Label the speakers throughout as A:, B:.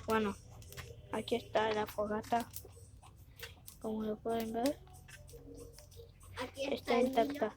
A: Bueno, aquí está la fogata. Como lo pueden ver, está intacta.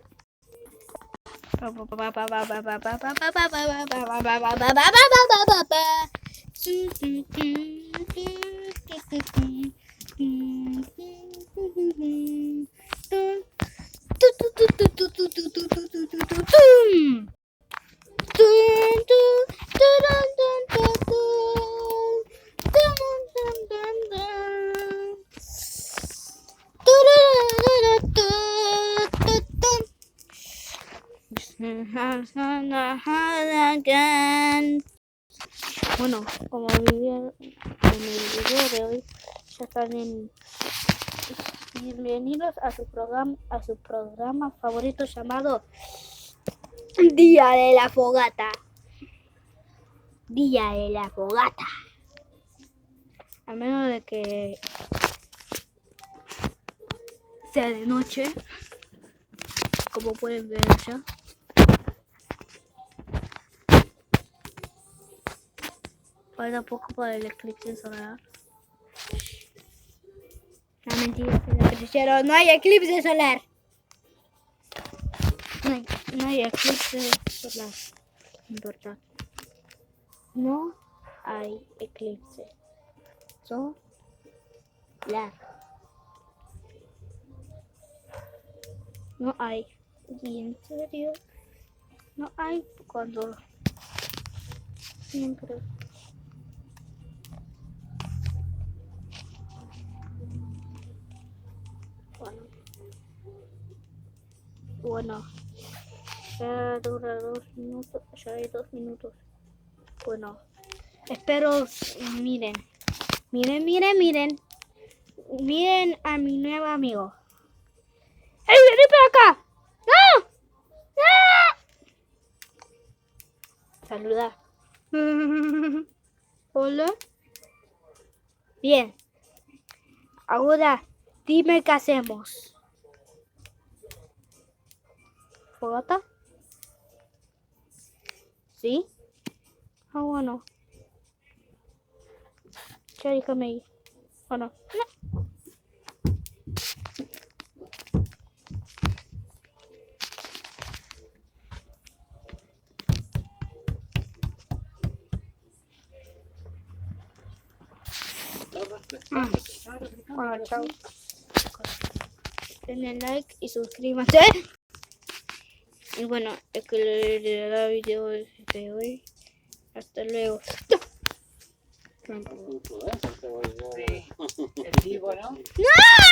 A: Bueno, como en el video de hoy, ya saben, bienvenidos a su programa favorito llamado Día de la Fogata. Día de la Fogata. A menos de que sea de noche, como pueden ver ya. Falta poco para el eclipse solar. No, mentira, no hay eclipse solar. No hay eclipse solar. Importante. No hay eclipse solar. No hay. Y en serio, no hay cuando siempre. Bueno, ya dura 2 minutos, ya hay 2 minutos. Bueno, espero, miren a mi nuevo amigo. ¡Ey, vení para acá! ¡No! ¡No! Saluda. Hola. Bien. Ahora, dime qué hacemos. ¿Fogata? ¿Sí? Ah, bueno. Ya déjame ir. Bueno. Bueno, chao. Denle like y suscríbanse. Y bueno, es que le da video de hoy. Hasta luego.
B: Sí, el vivo, ¿no?
A: ¡No!